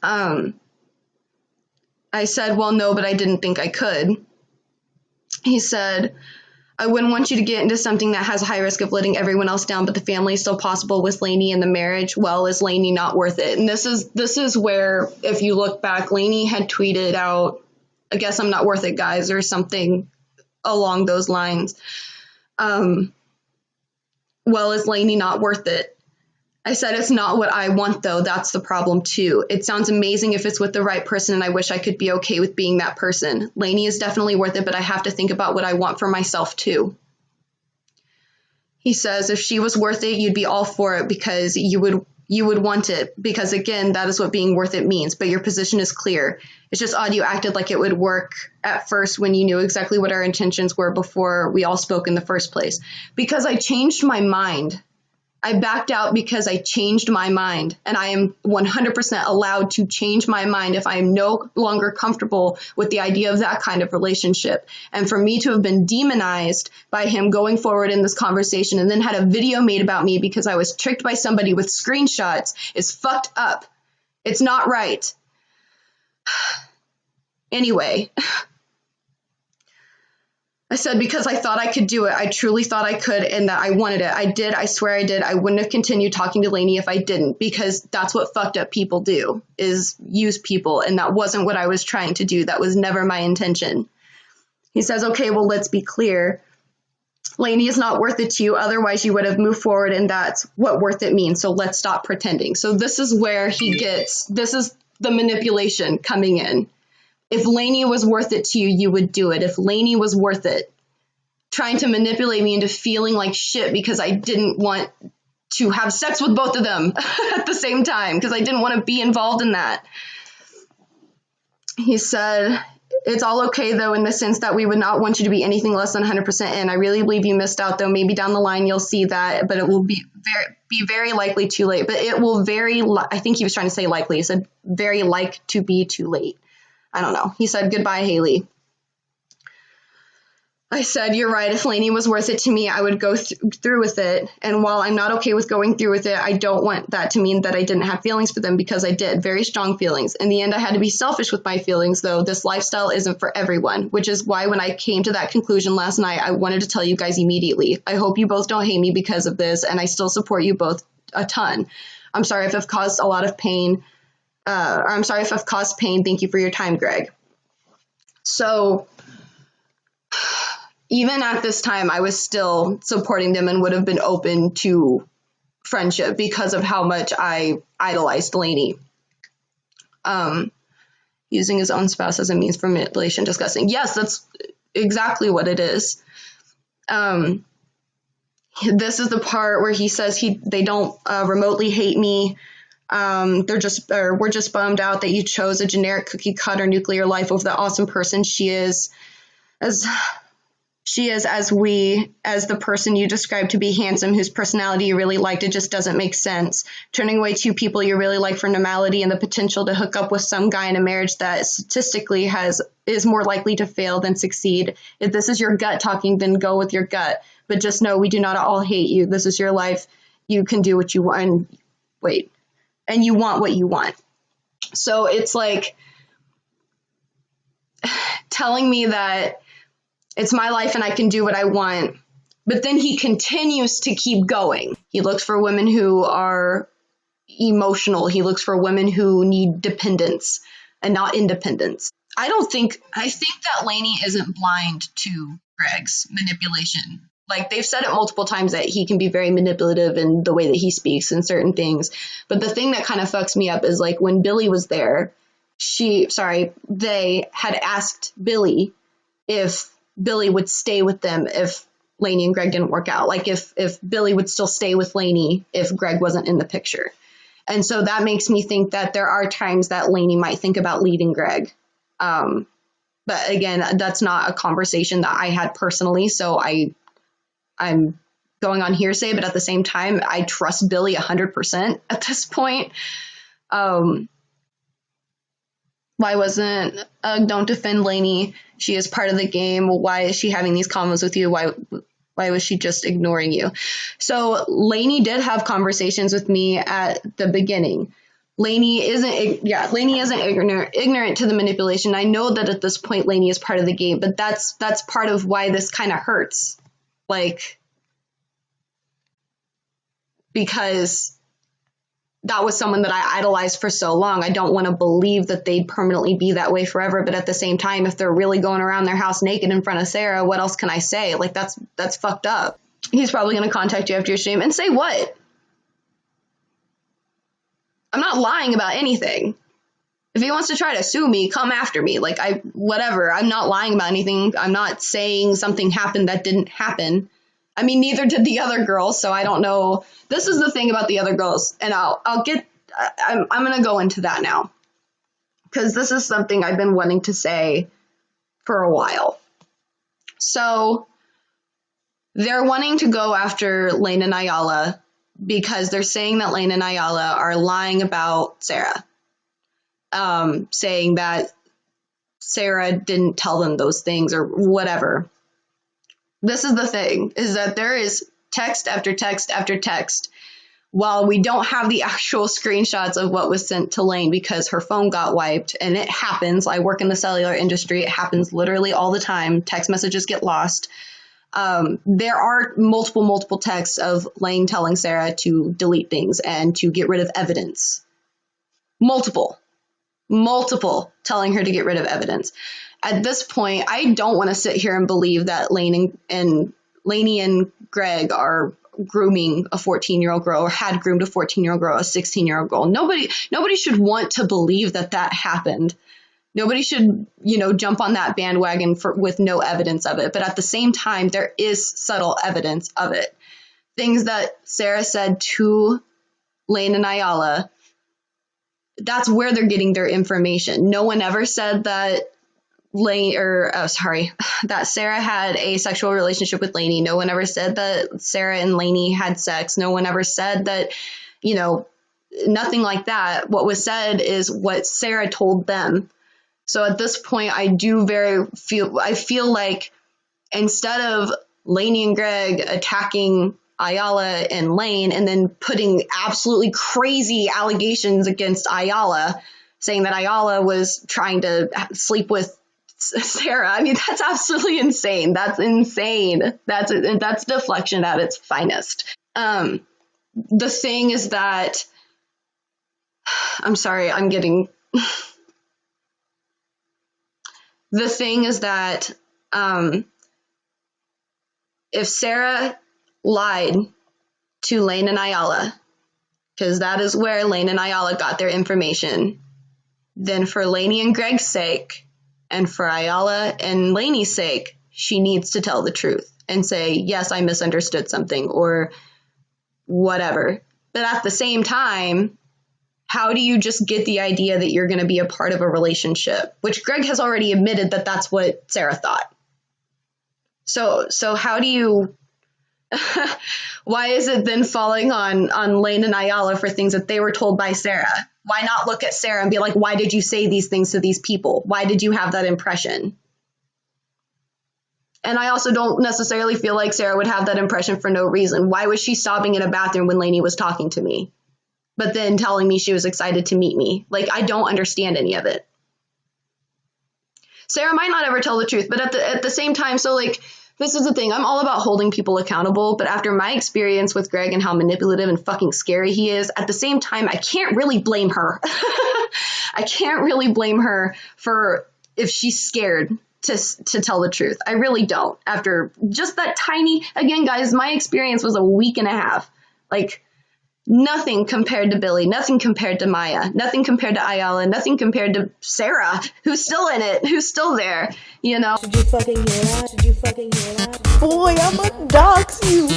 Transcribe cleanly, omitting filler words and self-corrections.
I said, well, no, but I didn't think I could. He said, I wouldn't want you to get into something that has a high risk of letting everyone else down, but the family is still possible with Lainey and the marriage. Well, is Lainey not worth it? And this is where, if you look back, Lainey had tweeted out, I guess I'm not worth it, guys, or something along those lines. Well, is Lainey not worth it? I said, it's not what I want, though. That's the problem, too. It sounds amazing if it's with the right person, and I wish I could be okay with being that person. Lainey is definitely worth it, but I have to think about what I want for myself, too. He says, if she was worth it, you'd be all for it because you would want it. Because, again, that is what being worth it means. But your position is clear. It's just odd you acted like it would work at first when you knew exactly what our intentions were before we all spoke in the first place. Because I changed my mind. I backed out because I changed my mind, and I am 100% allowed to change my mind if I am no longer comfortable with the idea of that kind of relationship. And for me to have been demonized by him going forward in this conversation and then had a video made about me because I was tricked by somebody with screenshots is fucked up. It's not right. Anyway, I said, because I thought I could do it. I truly thought I could and that I wanted it. I did. I swear I did. I wouldn't have continued talking to Lainey if I didn't, because that's what fucked up people do, is use people. And that wasn't what I was trying to do. That was never my intention. He says, okay, well, let's be clear. Lainey is not worth it to you. Otherwise, you would have moved forward, and that's what worth it means. So let's stop pretending. So this is where this is the manipulation coming in. If Lainey was worth it to you, you would do it. If Lainey was worth it, trying to manipulate me into feeling like shit because I didn't want to have sex with both of them at the same time, because I didn't want to be involved in that. He said, it's all okay, though, in the sense that we would not want you to be anything less than 100% in. I really believe you missed out, though. Maybe down the line you'll see that, but it will be very likely too late. But it will I think he was trying to say likely. He said very like to be too late. I don't know. He said, goodbye, Haylee. I said, you're right. If Lainey was worth it to me, I would go through with it. And while I'm not okay with going through with it, I don't want that to mean that I didn't have feelings for them, because I did. Very strong feelings. In the end, I had to be selfish with my feelings, though. This lifestyle isn't for everyone, which is why when I came to that conclusion last night, I wanted to tell you guys immediately. I hope you both don't hate me because of this, and I still support you both a ton. I'm sorry if I've caused a lot of pain. I'm sorry if I've caused pain. Thank you for your time, Greg. So even at this time, I was still supporting them and would have been open to friendship because of how much I idolized Lainey. Using his own spouse as a means for manipulation, disgusting. Yes, that's exactly what it is. This is the part where he says they don't remotely hate me. We're just bummed out that you chose a generic cookie cutter nuclear life over the awesome person she is, as the person you described to be handsome, whose personality you really liked. It just doesn't make sense. Turning away two people you really like for normality and the potential to hook up with some guy in a marriage that statistically is more likely to fail than succeed. If this is your gut talking, then go with your gut. But just know we do not all hate you. This is your life. You can do what you want. And you want what you want. So it's like telling me that it's my life and I can do what I want. But then he continues to keep going. He looks for women who are emotional. He looks for women who need dependence and not independence. I think that Lainey isn't blind to Greg's manipulation. Like, they've said it multiple times that he can be very manipulative in the way that he speaks and certain things. But the thing that kind of fucks me up is, like, when Billy was there, they had asked Billy if Billy would stay with them if Lainey and Greg didn't work out. Like, if Billy would still stay with Lainey if Greg wasn't in the picture. And so that makes me think that there are times that Lainey might think about leaving Greg. But again, that's not a conversation that I had personally, so I'm going on hearsay, but at the same time, I trust Billy 100% at this point. Why wasn't, don't defend Lainey. She is part of the game. Why is she having these comments with you? Why was she just ignoring you? So Lainey did have conversations with me at the beginning. Lainey isn't ignorant to the manipulation. I know that at this point Lainey is part of the game, but that's part of why this kind of hurts. Like, because that was someone that I idolized for so long. I don't want to believe that they'd permanently be that way forever, but at the same time, if they're really going around their house naked in front of Sarah, what else can I say? Like, that's fucked up. He's probably going to contact you after your stream and say what? I'm not lying about anything. If he wants to try to sue me, come after me. Like, whatever. I'm not lying about anything. I'm not saying something happened that didn't happen. I mean, neither did the other girls, so I don't know. This is the thing about the other girls, and I'm going to go into that now, because this is something I've been wanting to say for a while. So, they're wanting to go after Lane and Ayala because they're saying that Lane and Ayala are lying about Sarah, saying that Sarah didn't tell them those things or whatever. This is the thing, is that there is text after text after text. While we don't have the actual screenshots of what was sent to Lane because her phone got wiped, and it happens. I work in the cellular industry. It happens literally all the time. Text messages get lost. There are multiple texts of Lane telling Sarah to delete things and to get rid of evidence. Multiple telling her to get rid of evidence. At this point, I don't want to sit here and believe that Lainey and Greg are grooming a 14-year-old girl, or had groomed a 14-year-old girl, a 16-year-old girl. Nobody should want to believe that happened. Nobody should, jump on that bandwagon with no evidence of it. But at the same time, there is subtle evidence of it. Things that Sarah said to Lane and Ayala, that's where they're getting their information. No one ever said that that Sarah had a sexual relationship with Lainey. No one ever said that Sarah and Lainey had sex. No one ever said that, nothing like that. What was said is what Sarah told them. So at this point, I feel like instead of Lainey and Greg attacking Ayala and Lane and then putting absolutely crazy allegations against Ayala, saying that Ayala was trying to sleep with Sarah. I mean, that's absolutely insane. That's insane. That's deflection at its finest. The thing is that, I'm sorry, the thing is that if Sarah lied to Lane and Ayala, because that is where Lane and Ayala got their information, then for Lainey and Greg's sake, and for Ayala and Lainey's sake, she needs to tell the truth and say, yes, I misunderstood something or whatever. But at the same time, how do you just get the idea that you're going to be a part of a relationship? Which Greg has already admitted that that's what Sarah thought. So how do you... Why is it then falling on Lane and Ayala for things that they were told by Sarah? Why not look at Sarah and be like, why did you say these things to these people? Why did you have that impression? And I also don't necessarily feel like Sarah would have that impression for no reason. Why was she sobbing in a bathroom when Lainey was talking to me, but then telling me she was excited to meet me? Like, I don't understand any of it. Sarah might not ever tell the truth, but at the same time, so like, this is the thing. I'm all about holding people accountable, but after my experience with Greg and how manipulative and fucking scary he is, at the same time, I can't really blame her. I can't really blame her for if she's scared to tell the truth. I really don't. After just that tiny, again, guys, my experience was a week and a half. Like, nothing compared to Billy, nothing compared to Maya, nothing compared to Ayala, nothing compared to Sarah, who's still in it, who's still there, Did you fucking hear that? Boy, I'ma dox you.